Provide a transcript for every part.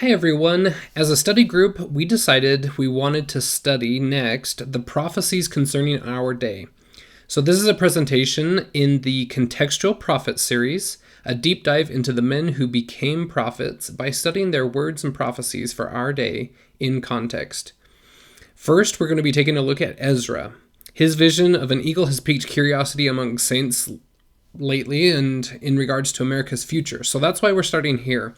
Hi everyone. As a study group, we decided we wanted to study next the prophecies concerning our day. So this is a presentation in the Contextual Prophet series, a deep dive into the men who became prophets by studying their words and prophecies for our day in context. First, we're going to be taking a look at Ezra. His vision of an eagle has piqued curiosity among saints lately and in regards to America's future. So that's why we're starting here.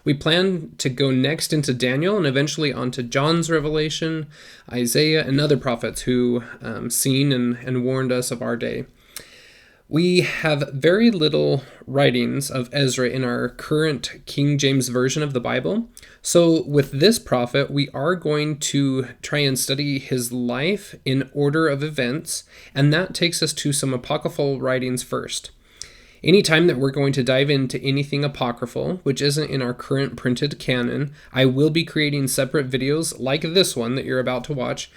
We plan to go next into Daniel and eventually onto John's revelation, Isaiah, and other prophets who seen and warned us of our day. We have very little writings of Ezra in our current King James Version of the Bible. So with this prophet, we are going to try and study his life in order of events, and that takes us to some apocryphal writings first. Anytime that we're going to dive into anything apocryphal, which isn't in our current printed canon, I will be creating separate videos like this one that you're about to watch,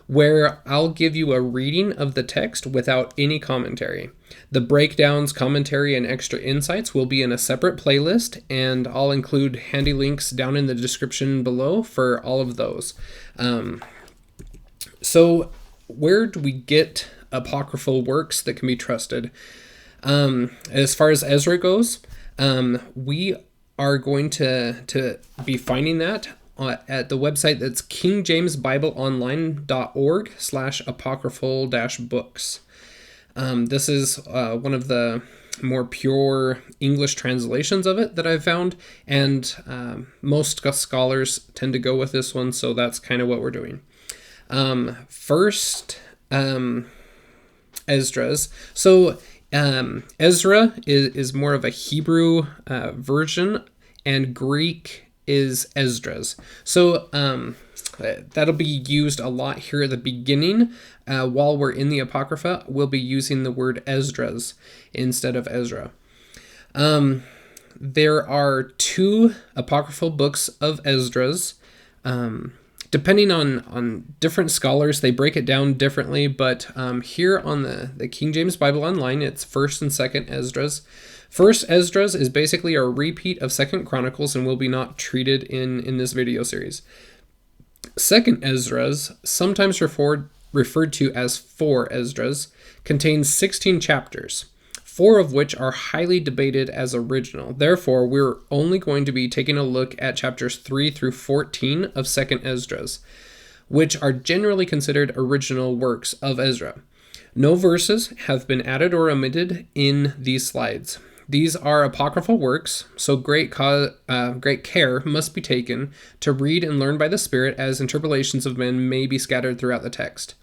where I'll give you a reading of the text without any commentary. The breakdowns, commentary, and extra insights will be in a separate playlist, and I'll include handy links down in the description below for all of those. So where do we get apocryphal works that can be trusted? As far as Ezra goes, we are going to be finding that at the website that's kingjamesbibleonline.org/apocryphal-books. This is one of the more pure English translations of it that I've found, and most scholars tend to go with this one, so that's kind of what we're doing. First, Esdras. So Ezra is more of a Hebrew version, and Greek is Esdras. So that'll be used a lot here at the beginning. While we're in the Apocrypha, we'll be using the word Esdras instead of Ezra. There are two apocryphal books of Esdras. Depending on different scholars, they break it down differently, but here on the King James Bible Online, it's 1st and 2nd Esdras. 1st Esdras is basically a repeat of 2nd Chronicles and will be not treated in this video series. 2nd Esdras, sometimes referred to as 4 Esdras, contains 16 chapters, 4 of which are highly debated as original. Therefore, we're only going to be taking a look at chapters 3 through 14 of 2nd Esdras, which are generally considered original works of Ezra. No verses have been added or omitted in these slides. These are apocryphal works, so great care must be taken to read and learn by the Spirit, as interpolations of men may be scattered throughout the text.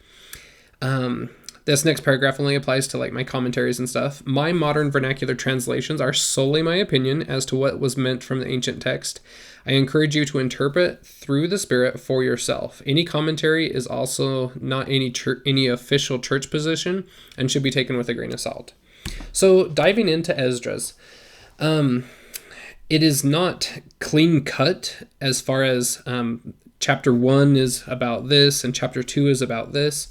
This next paragraph only applies to my commentaries and stuff. My modern vernacular translations are solely my opinion as to what was meant from the ancient text. I encourage you to interpret through the Spirit for yourself. Any commentary is also not any official church position and should be taken with a grain of salt. So diving into Esdras, it is not clean cut as far as chapter 1 is about this and chapter 2 is about this.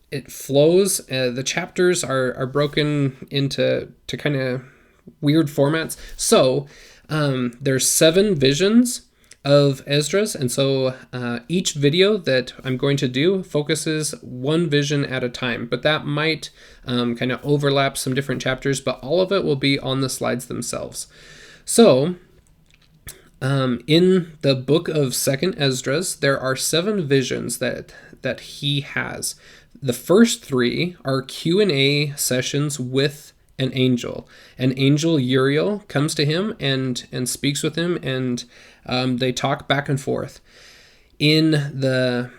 It flows. The chapters are broken into kind of weird formats. So there's 7 visions of Esdras, and so each video that I'm going to do focuses one vision at a time, but that might kind of overlap some different chapters, but all of it will be on the slides themselves. So in the book of 2nd Esdras, there are 7 visions that he has. The first 3 are Q&A sessions with an angel. An angel, Uriel, comes to him and speaks with him, and they talk back and forth. In the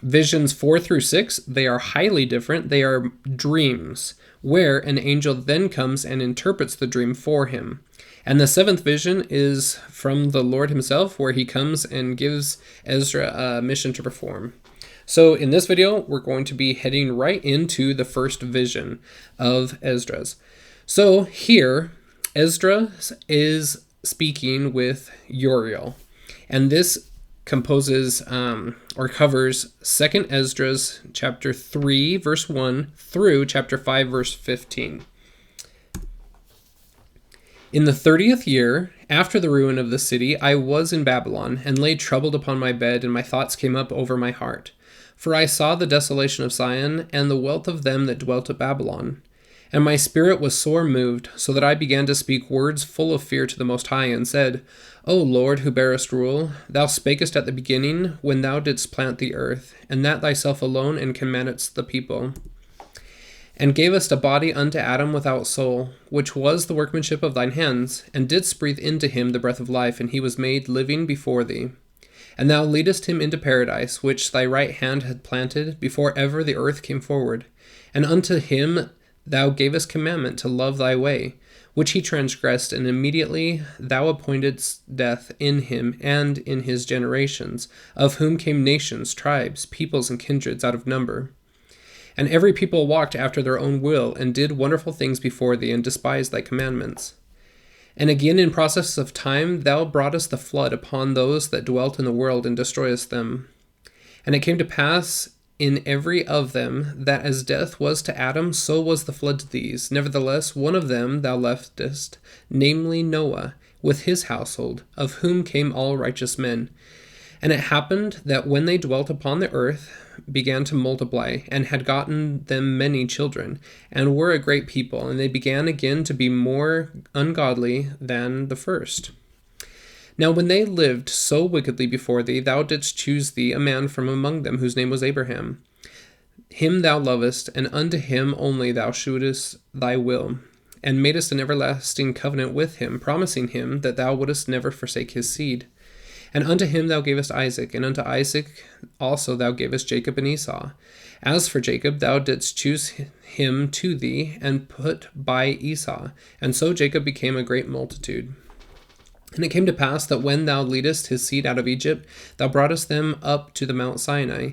visions 4 through 6, they are highly different. They are dreams, where an angel then comes and interprets the dream for him. And the 7th vision is from the Lord himself, where he comes and gives Ezra a mission to perform. So in this video, we're going to be heading right into the first vision of Esdras. So here, Esdras is speaking with Uriel, and this composes or covers 2nd Esdras chapter 3 verse 1 through chapter 5 verse 15. In the 30th year, after the ruin of the city, I was in Babylon, and lay troubled upon my bed, and my thoughts came up over my heart. For I saw the desolation of Zion, and the wealth of them that dwelt at Babylon. And my spirit was sore moved, so that I began to speak words full of fear to the Most High, and said, O Lord, who bearest rule, thou spakest at the beginning, when thou didst plant the earth, and that thyself alone, and commandedst the people, and gavest a body unto Adam without soul, which was the workmanship of thine hands, and didst breathe into him the breath of life, and he was made living before thee. And thou leadest him into paradise, which thy right hand had planted, before ever the earth came forward. And unto him thou gavest commandment to love thy way, which he transgressed, and immediately thou appointedst death in him and in his generations, of whom came nations, tribes, peoples, and kindreds out of number. And every people walked after their own will, and did wonderful things before thee, and despised thy commandments. And again in process of time thou broughtest the flood upon those that dwelt in the world, and destroyest them. And it came to pass in every of them, that as death was to Adam, so was the flood to these. Nevertheless, one of them thou leftest, namely Noah, with his household, of whom came all righteous men. And it happened that when they dwelt upon the earth, began to multiply, and had gotten them many children, and were a great people, and they began again to be more ungodly than the first. Now when they lived so wickedly before thee, thou didst choose thee a man from among them, whose name was Abraham. Him thou lovest, and unto him only thou shewedst thy will, and madest an everlasting covenant with him, promising him that thou wouldest never forsake his seed. And unto him thou gavest Isaac, and unto Isaac also thou gavest Jacob and Esau. As for Jacob, thou didst choose him to thee, and put by Esau. And so Jacob became a great multitude. And it came to pass that when thou leadest his seed out of Egypt, thou broughtest them up to the Mount Sinai.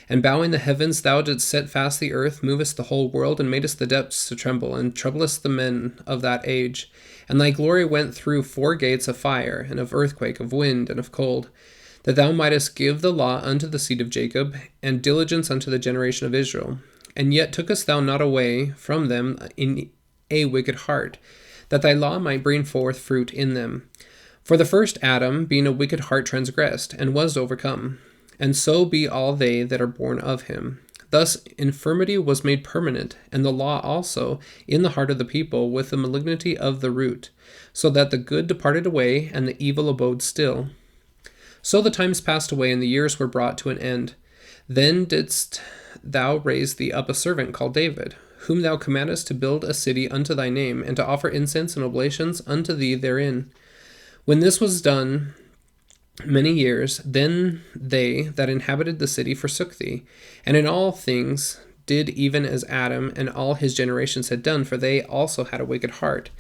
And bowing the heavens, thou didst set fast the earth, movest the whole world, and madest the depths to tremble, and troublest the men of that age. And thy glory went through 4 gates of fire, and of earthquake, of wind, and of cold, that thou mightest give the law unto the seed of Jacob, and diligence unto the generation of Israel. And yet tookest thou not away from them in a wicked heart, that thy law might bring forth fruit in them. For the first Adam, being a wicked heart, transgressed, and was overcome. And so be all they that are born of him. Thus infirmity was made permanent, and the law also, in the heart of the people, with the malignity of the root, so that the good departed away, and the evil abode still. So the times passed away, and the years were brought to an end. Then didst thou raise thee up a servant called David, whom thou commandest to build a city unto thy name, and to offer incense and oblations unto thee therein. When this was done many years, then they that inhabited the city forsook thee, and in all things did even as Adam and all his generations had done, for they also had a wicked heart.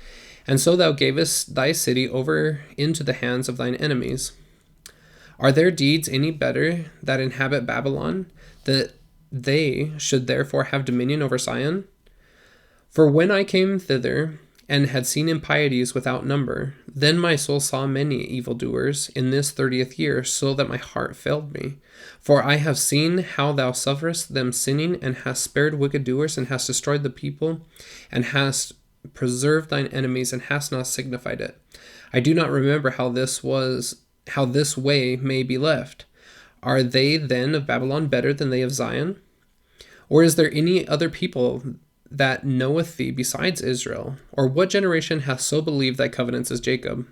And so thou gavest thy city over into the hands of thine enemies. Are their deeds any better that inhabit Babylon, that they should therefore have dominion over Zion? For when I came thither, and had seen impieties without number, then my soul saw many evildoers in this 30th year, so that my heart failed me. For I have seen how thou sufferest them sinning, and hast spared wicked doers, and hast destroyed the people, and hast preserved thine enemies, and hast not signified it. I do not remember how this way may be left. Are they then of Babylon better than they of Zion? Or is there any other people that knoweth thee besides Israel? Or what generation hath so believed thy covenants as Jacob?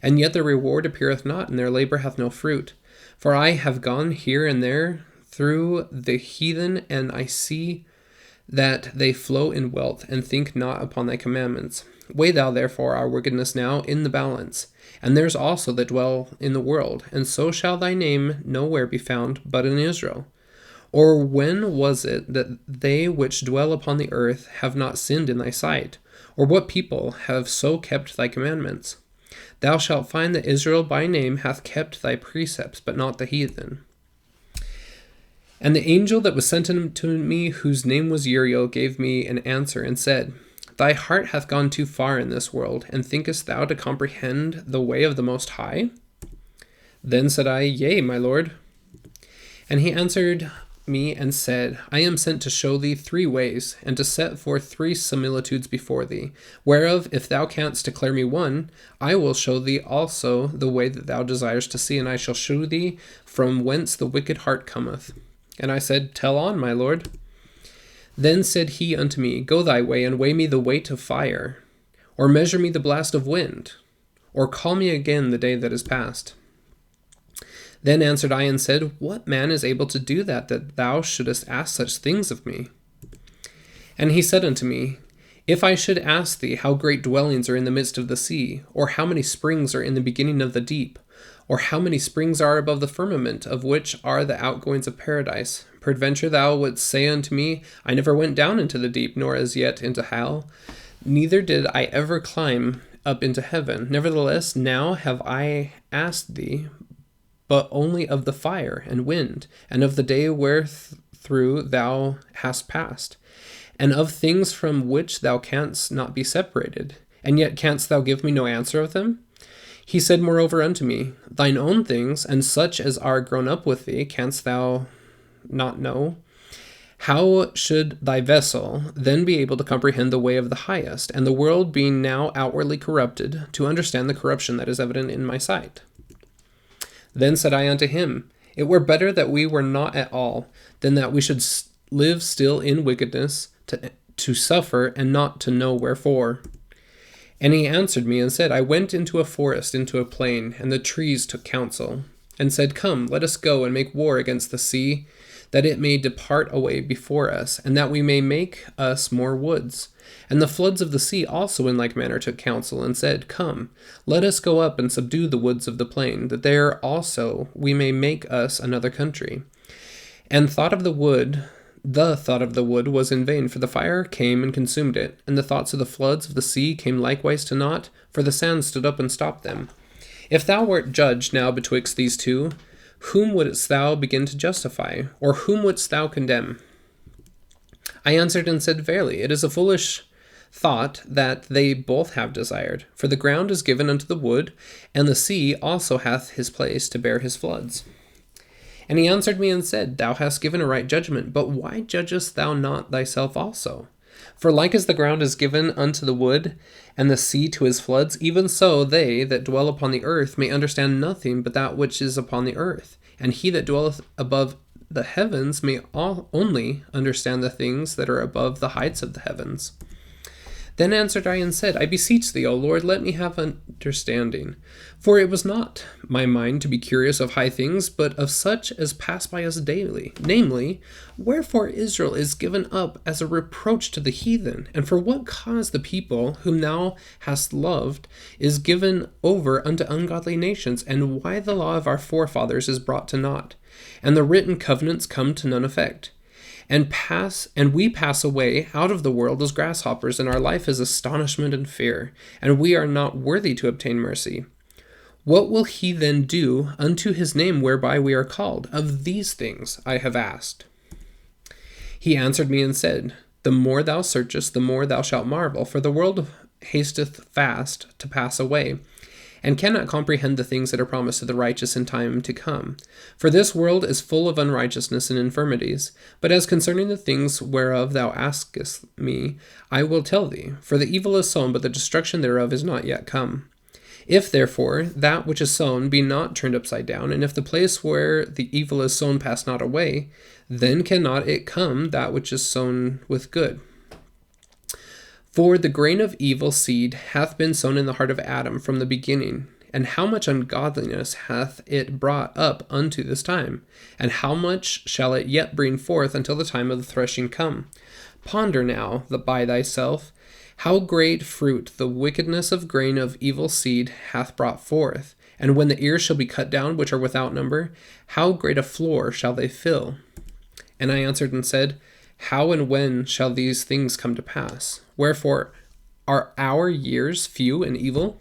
And yet their reward appeareth not, and their labor hath no fruit. For I have gone here and there through the heathen, and I see that they flow in wealth, and think not upon thy commandments. Weigh thou therefore our wickedness now in the balance, and theirs also that dwell in the world, and so shall thy name nowhere be found but in Israel. Or when was it that they which dwell upon the earth have not sinned in thy sight? Or what people have so kept thy commandments? Thou shalt find that Israel by name hath kept thy precepts, but not the heathen. And the angel that was sent unto me, whose name was Uriel, gave me an answer, and said, Thy heart hath gone too far in this world, and thinkest thou to comprehend the way of the Most High? Then said I, Yea, my Lord. And he answered, me and said, I am sent to show thee 3 ways, and to set forth 3 similitudes before thee, whereof if thou canst declare me one, I will show thee also the way that thou desirest to see, and I shall show thee from whence the wicked heart cometh. And I said, Tell on, my lord. Then said he unto me, Go thy way, and weigh me the weight of fire, or measure me the blast of wind, or call me again the day that is past. Then answered I and said, What man is able to do that thou shouldest ask such things of me? And he said unto me, If I should ask thee how great dwellings are in the midst of the sea, or how many springs are in the beginning of the deep, or how many springs are above the firmament, of which are the outgoings of paradise, peradventure thou wouldst say unto me, I never went down into the deep, nor as yet into hell, neither did I ever climb up into heaven. Nevertheless, now have I asked thee, but only of the fire and wind, and of the day wherethrough thou hast passed, and of things from which thou canst not be separated, and yet canst thou give me no answer of them? He said moreover unto me, Thine own things, and such as are grown up with thee, canst thou not know? How should thy vessel then be able to comprehend the way of the highest, and the world being now outwardly corrupted, to understand the corruption that is evident in my sight? Then said I unto him, It were better that we were not at all, than that we should live still in wickedness, to suffer, and not to know wherefore. And he answered me and said, I went into a forest, into a plain, and the trees took counsel, and said, Come, let us go and make war against the sea, that it may depart away before us, and that we may make us more woods. And the floods of the sea also in like manner took counsel, and said, Come, let us go up and subdue the woods of the plain, that there also we may make us another country. And the thought of the wood was in vain, for the fire came and consumed it, and the thoughts of the floods of the sea came likewise to naught, for the sand stood up and stopped them. If thou wert judged now betwixt these 2, whom wouldst thou begin to justify, or whom wouldst thou condemn? I answered and said, Verily, it is a foolish thought that they both have desired. For the ground is given unto the wood, and the sea also hath his place to bear his floods. And he answered me and said, Thou hast given a right judgment, but why judgest thou not thyself also? For like as the ground is given unto the wood, and the sea to his floods, even so they that dwell upon the earth may understand nothing but that which is upon the earth. And he that dwelleth above the heavens may only understand the things that are above the heights of the heavens. Then answered I and said, I beseech thee, O Lord, let me have understanding. For it was not my mind to be curious of high things, but of such as pass by us daily. Namely, wherefore Israel is given up as a reproach to the heathen, and for what cause the people whom thou hast loved is given over unto ungodly nations, and why the law of our forefathers is brought to naught, and the written covenants come to none effect. And we pass away out of the world as grasshoppers, and our life is astonishment and fear, and we are not worthy to obtain mercy. What will he then do unto his name whereby we are called? Of these things I have asked. He answered me and said, The more thou searchest, the more thou shalt marvel, for the world hasteth fast to pass away, and cannot comprehend the things that are promised to the righteous in time to come. For this world is full of unrighteousness and infirmities. But as concerning the things whereof thou askest me, I will tell thee. For the evil is sown, but the destruction thereof is not yet come. If therefore that which is sown be not turned upside down, and if the place where the evil is sown pass not away, then cannot it come that which is sown with good. For the grain of evil seed hath been sown in the heart of Adam from the beginning, and how much ungodliness hath it brought up unto this time, and how much shall it yet bring forth until the time of the threshing come? Ponder now by thyself how great fruit the wickedness of grain of evil seed hath brought forth, and when the ears shall be cut down, which are without number, how great a floor shall they fill? And I answered and said, How and when shall these things come to pass? Wherefore are our years few and evil?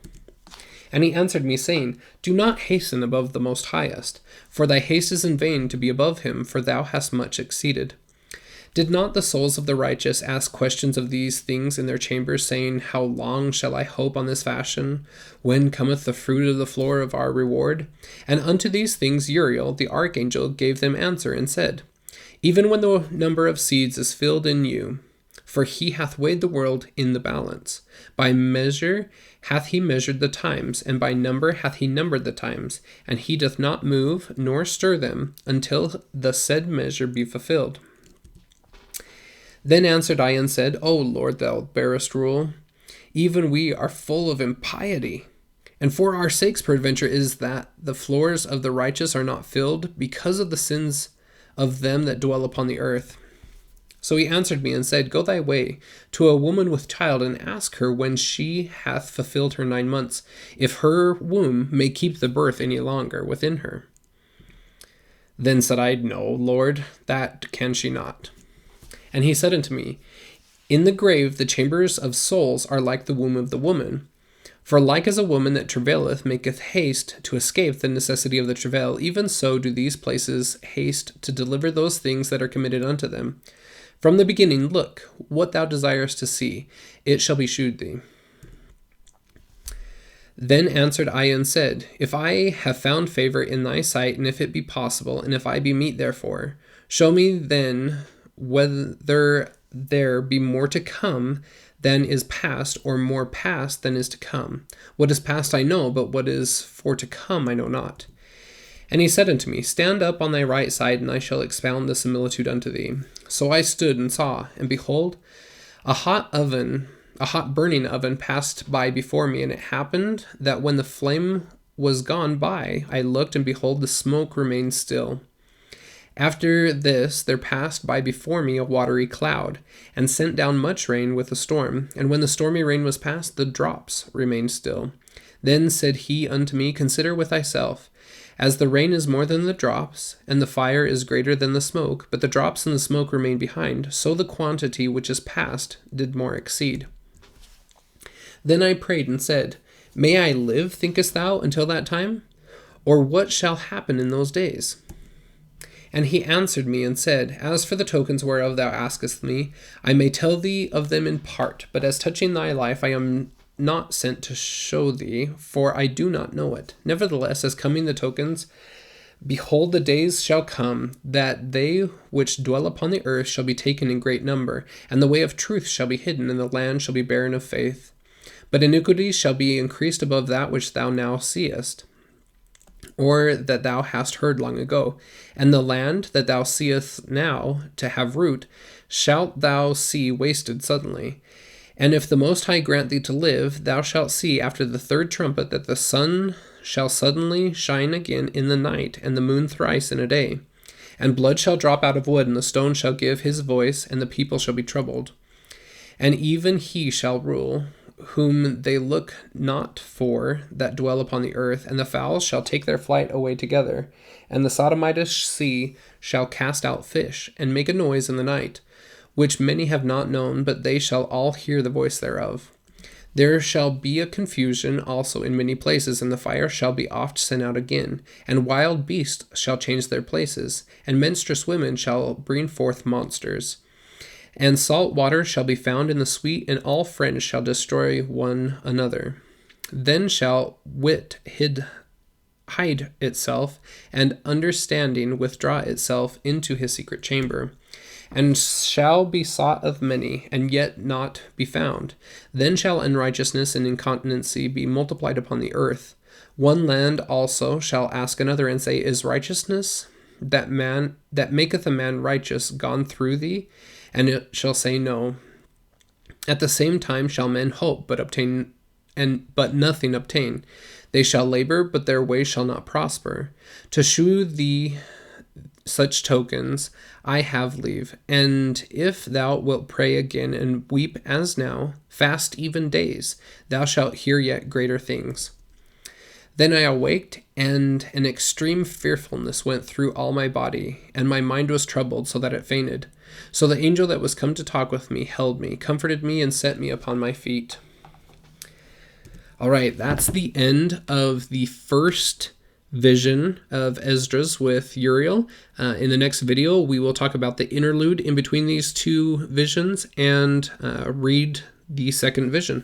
And he answered me, saying, Do not hasten above the Most Highest, for thy haste is in vain to be above him, for thou hast much exceeded. Did not the souls of the righteous ask questions of these things in their chambers, saying, How long shall I hope on this fashion? When cometh the fruit of the floor of our reward? And unto these things Uriel the archangel gave them answer, and said, even when the number of seeds is filled in you. For he hath weighed the world in the balance. By measure hath he measured the times, and by number hath he numbered the times. And he doth not move, nor stir them, until the said measure be fulfilled. Then answered I and said, O Lord, thou bearest rule. Even we are full of impiety. And for our sakes peradventure is that the floors of the righteous are not filled, because of the sins of them that dwell upon the earth. So he answered me and said, Go thy way to a woman with child, and ask her when she hath fulfilled her 9 months, if her womb may keep the birth any longer within her. Then said I, No, Lord, that can she not. And he said unto me, In the grave the chambers of souls are like the womb of the woman. For like as a woman that travaileth maketh haste to escape the necessity of the travail, even so do these places haste to deliver those things that are committed unto them. From the beginning, look, what thou desirest to see, it shall be shewed thee. Then answered I and said, If I have found favor in thy sight, and if it be possible, and if I be meet therefore, show me then whether there be more to come than is past, or more past than is to come. What is past I know, but what is for to come I know not. And he said unto me, Stand up on thy right side, and I shall expound the similitude unto thee. So I stood and saw, and behold, a hot burning oven passed by before me, and it happened that when the flame was gone by, I looked, and behold, the smoke remained still. After this there passed by before me a watery cloud, and sent down much rain with a storm. And when the stormy rain was past, the drops remained still. Then said he unto me, Consider with thyself, as the rain is more than the drops, and the fire is greater than the smoke, but the drops and the smoke remain behind, so the quantity which is past did more exceed. Then I prayed and said, May I live, thinkest thou, until that time? Or what shall happen in those days? And he answered me and said, As for the tokens whereof thou askest me, I may tell thee of them in part, but as touching thy life I am not sent to show thee, for I do not know it. Nevertheless, as coming the tokens, behold, the days shall come, that they which dwell upon the earth shall be taken in great number, and the way of truth shall be hidden, and the land shall be barren of faith. But iniquity shall be increased above that which thou now seest, or that thou hast heard long ago. And the land that thou seest now to have root, shalt thou see wasted suddenly. And if the Most High grant thee to live, thou shalt see after the third trumpet that the sun shall suddenly shine again in the night, and the moon thrice in a day. And blood shall drop out of wood, and the stone shall give his voice, and the people shall be troubled. And even he shall rule, whom they look not for that dwell upon the earth, and the fowls shall take their flight away together. And the Sodomitish sea shall cast out fish, and make a noise in the night, which many have not known, but they shall all hear the voice thereof. There shall be a confusion also in many places, and the fire shall be oft sent out again, and wild beasts shall change their places, and menstruous women shall bring forth monsters. And salt water shall be found in the sweet, and all friends shall destroy one another. Then shall wit hide itself, and understanding withdraw itself into his secret chamber, and shall be sought of many, and yet not be found. Then shall unrighteousness and incontinency be multiplied upon the earth. One land also shall ask another, and say, Is righteousness that maketh a man righteous gone through thee? And it shall say, No. At the same time shall men hope, but nothing obtain. They shall labor, but their way shall not prosper. To shew thee such tokens, I have leave. And if thou wilt pray again, and weep as now, fast even days, thou shalt hear yet greater things. Then I awaked, and an extreme fearfulness went through all my body, and my mind was troubled, so that it fainted. So the angel that was come to talk with me held me, comforted me, and set me upon my feet. All right, that's the end of the first vision of Esdras with Uriel. In the next video, we will talk about the interlude in between these two visions and read the second vision.